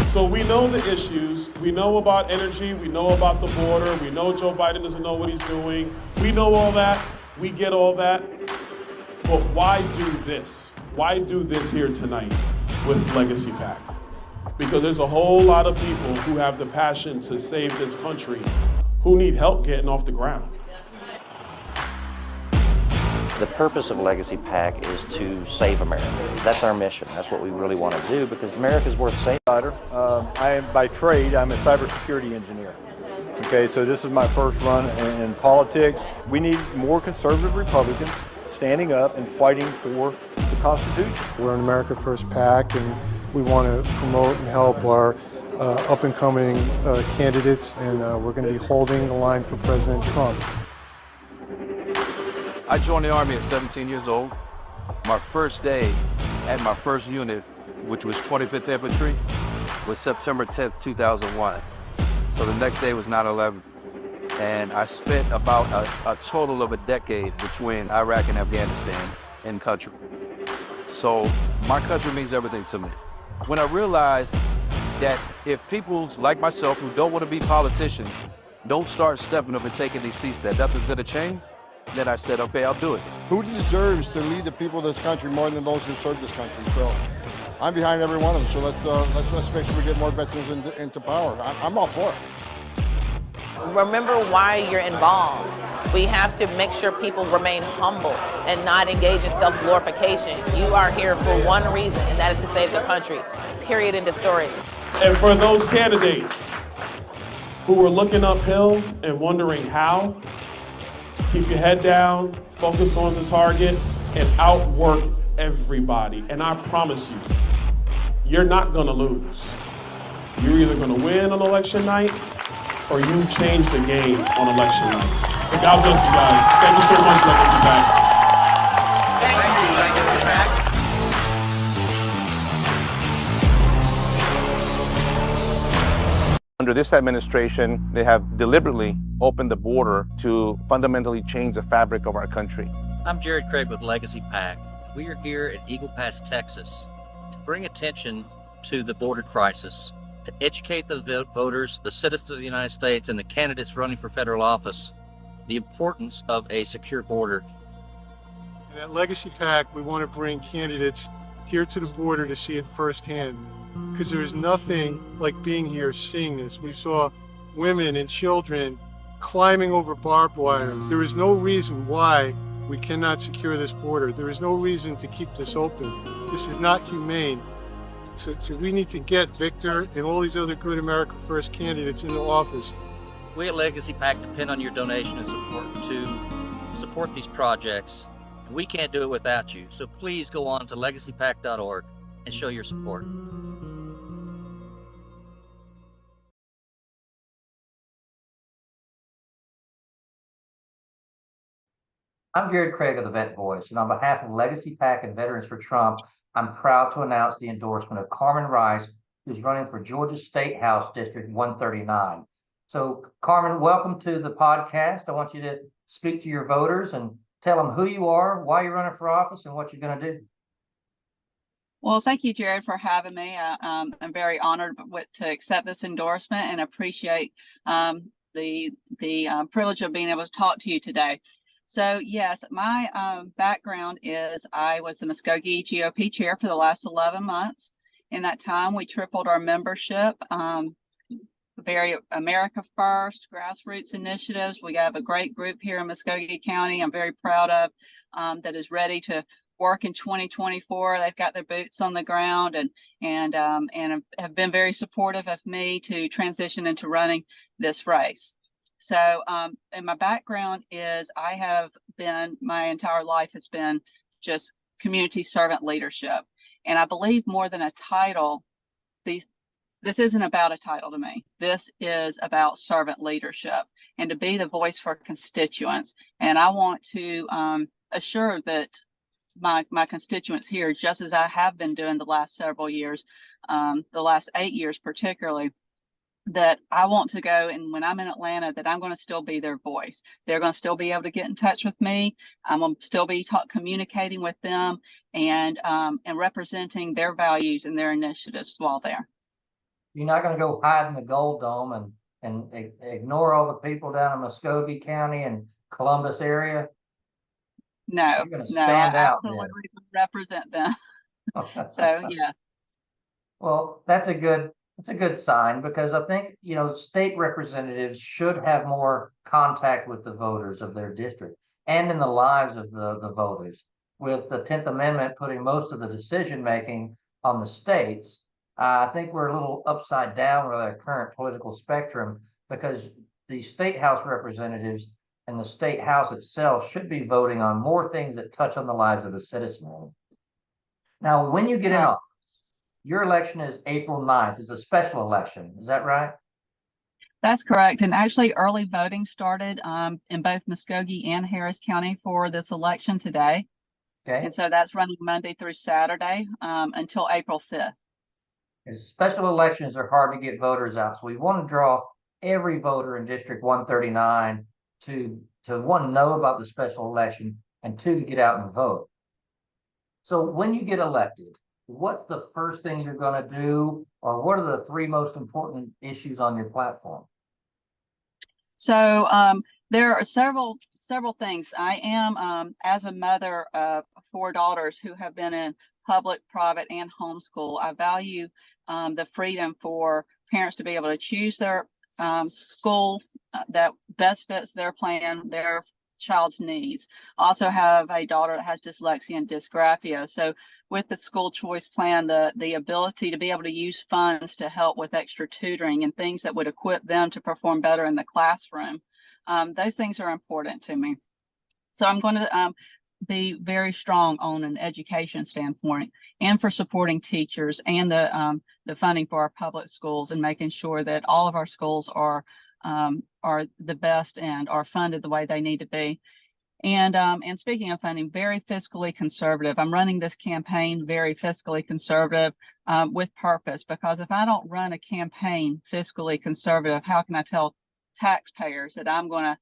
So we know the issues, we know about energy, we know about the border, we know Joe Biden doesn't know what he's doing. We know all that, we get all that. But why do this? Why do this here tonight with Legacy PAC? Because there's a whole lot of people who have the passion to save this country who need help getting off the ground. The purpose of Legacy PAC is to save America. That's our mission. That's what we really want to do because America's worth saving. I am by trade, I'm a cybersecurity engineer. Okay, so this is my first run in politics. We need more conservative Republicans standing up and fighting for the Constitution. We're an America First PAC, and we want to promote and help our up-and-coming candidates, and we're going to be holding the line for President Trump. I joined the Army at 17 years old. My first day at my first unit, which was 25th Infantry, was September 10th, 2001. So the next day was 9/11. And I spent about a total of a decade between Iraq and Afghanistan in country. So my country means everything to me. When I realized that if people like myself who don't want to be politicians don't start stepping up and taking these seats, that nothing's going to change, then I said, okay, I'll do it. Who deserves to lead the people of this country more than those who serve this country? So I'm behind every one of them. So let's make sure we get more veterans into power. I'm all for it. Remember why you're involved. We have to make sure people remain humble and not engage in self-glorification. You are here for one reason, and that is to save the country. Period. End of story. And for those candidates who are looking uphill and wondering how, keep your head down, focus on the target, and outwork everybody. And I promise you, you're not gonna lose. You're either gonna win on election night or you change the game on election night. So God bless you guys. Thank you so much, Legacy PAC. Thank you, Legacy PAC. Under this administration, they have deliberately opened the border to fundamentally change the fabric of our country. I'm Jared Craig with Legacy PAC. We are here at Eagle Pass, Texas, to bring attention to the border crisis, to educate the voters, the citizens of the United States, and the candidates running for federal office, the importance of a secure border. And at Legacy PAC, we want to bring candidates here to the border to see it firsthand, because there is nothing like being here, seeing this. We saw women and children climbing over barbed wire. There is no reason why we cannot secure this border. There is no reason to keep this open. This is not humane. So we need to get Victor and all these other good America First candidates into office. We at Legacy PAC depend on your donation and support to support these projects. And we can't do it without you. So please go on to legacypac.org and show your support. I'm Jared Craig of the Vet Voice, and on behalf of Legacy PAC and Veterans for Trump, I'm proud to announce the endorsement of Carmen Rice, who's running for Georgia State House District 139. So, Carmen, welcome to the podcast. I want you to speak to your voters and tell them who you are, why you're running for office, and what you're going to do. Well, thank you, Jared, for having me. I'm very honored to accept this endorsement and appreciate the privilege of being able to talk to you today. So, yes, my background is I was the Muscogee GOP chair for the last 11 months. In that time, we tripled our membership, very America First, grassroots initiatives. We have a great group here in Muscogee County I'm very proud of that is ready to work in 2024. They've got their boots on the ground and have been very supportive of me to transition into running this race. So, and my background is my entire life has been just community servant leadership. And I believe more than a title, this isn't about a title to me. This is about servant leadership and to be the voice for constituents. And I want to assure that my constituents here, just as I have been doing the last several years, the last 8 years particularly, that I want to go, and when I'm in Atlanta, that I'm going to still be their voice. They're going to still be able to get in touch with me. I'm going to still be communicating with them and representing their values and their initiatives while there. You're not gonna go hide in the Gold Dome and ignore all the people down in Muscogee County and Columbus area. No, You're gonna no, stand I out absolutely then. represent them. So yeah. Well, that's a good sign, because I think, state representatives should have more contact with the voters of their district and in the lives of the voters. With the 10th Amendment putting most of the decision making on the states, I think we're a little upside down with our current political spectrum, because the state house representatives and the state house itself should be voting on more things that touch on the lives of the citizenry. Now, when you get in office, your election is April 9th. It's a special election. Is that right? That's correct. And actually early voting started in both Muskogee and Harris County for this election today. Okay. And so that's running Monday through Saturday until April 5th. Special elections are hard to get voters out. So we want to draw every voter in District 139 to one, know about the special election, and two, to get out and vote. So when you get elected, what's the first thing you're going to do, or what are the three most important issues on your platform? So there are several things. I am, as a mother of 4 daughters who have been in public, private, and homeschool, I value the freedom for parents to be able to choose their school that best fits their plan, their child's needs. Also have a daughter that has dyslexia and dysgraphia. So with the school choice plan, the ability to be able to use funds to help with extra tutoring and things that would equip them to perform better in the classroom, those things are important to me. So I'm going to be very strong on an education standpoint and for supporting teachers and the funding for our public schools and making sure that all of our schools are the best and are funded the way they need to be. And speaking of funding, very fiscally conservative. I'm running this campaign very fiscally conservative with purpose, because if I don't run a campaign fiscally conservative, how can I tell taxpayers that I'm going to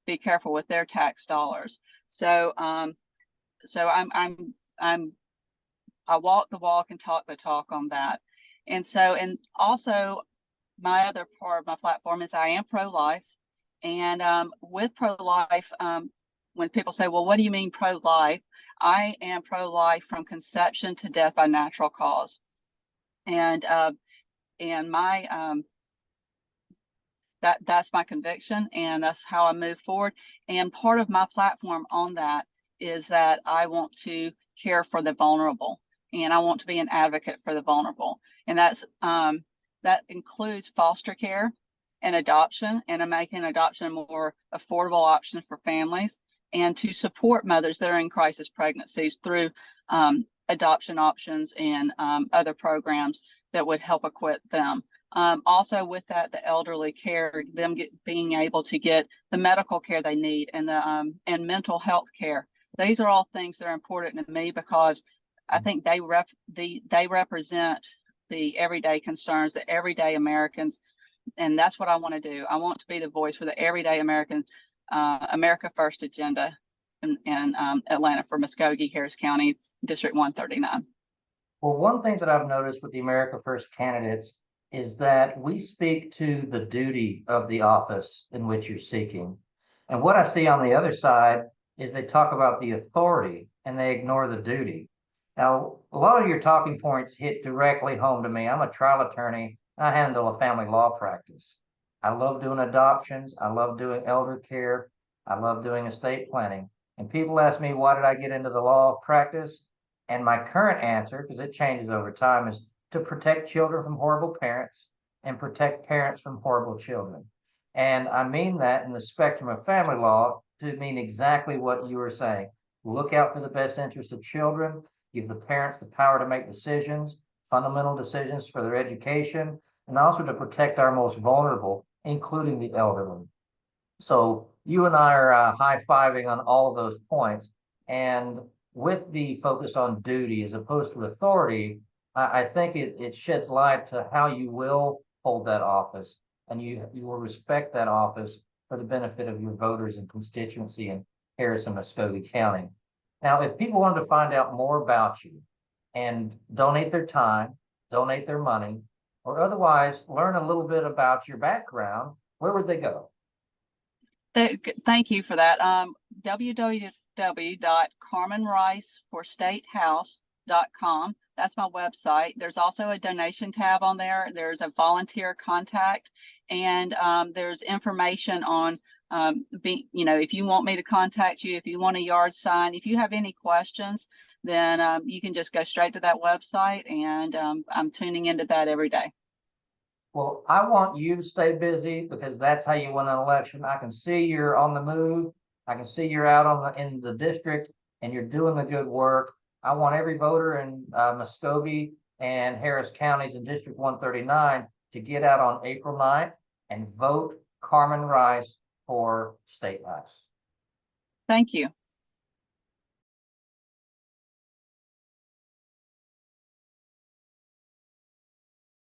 be careful with their tax dollars? So I walk the walk and talk the talk on that. And also my other part of my platform is I am pro-life. And with pro-life, when people say, well, what do you mean pro-life? I am pro-life from conception to death by natural cause. And my that's my conviction, and that's how I move forward. And part of my platform on that is that I want to care for the vulnerable, and I want to be an advocate for the vulnerable. And that includes foster care and adoption, and I'm making adoption a more affordable option for families, and to support mothers that are in crisis pregnancies through adoption options and other programs that would help equip them. Also with that, the elderly care, them being able to get the medical care they need, and and mental health care. These are all things that are important to me, because I think they represent the everyday concerns, the everyday Americans, and that's what I want to do. I want to be the voice for the everyday Americans, America First agenda in Atlanta for Muscogee, Harris County, District 139. Well, one thing that I've noticed with the America First candidates is that we speak to the duty of the office in which you're seeking. And what I see on the other side is they talk about the authority and they ignore the duty. Now, a lot of your talking points hit directly home to me. I'm a trial attorney. I handle a family law practice. I love doing adoptions. I love doing elder care. I love doing estate planning. And people ask me, why did I get into the law practice? And my current answer, because it changes over time, is to protect children from horrible parents and protect parents from horrible children. And I mean that in the spectrum of family law to mean exactly what you were saying. Look out for the best interests of children, give the parents the power to make decisions, fundamental decisions for their education, and also to protect our most vulnerable, including the elderly. So you and I are high-fiving on all of those points. And with the focus on duty as opposed to authority, I think it sheds light to how you will hold that office, and you will respect that office for the benefit of your voters and constituency in Harris and Muscogee County. Now, if people wanted to find out more about you and donate their time, donate their money, or otherwise learn a little bit about your background, where would they go? Thank you for that. www.carmenriceforstatehouse.com. That's my website. There's also a donation tab on there. There's a volunteer contact, and there's information on if you want me to contact you, if you want a yard sign, if you have any questions, then you can just go straight to that website, and I'm tuning into that every day. Well, I want you to stay busy because that's how you win an election. I can see you're on the move. I can see you're out in the district and you're doing the good work. I want every voter in Muscogee and Harris Counties in District 139 to get out on April 9th and vote Carmen Rice for State House. Thank you.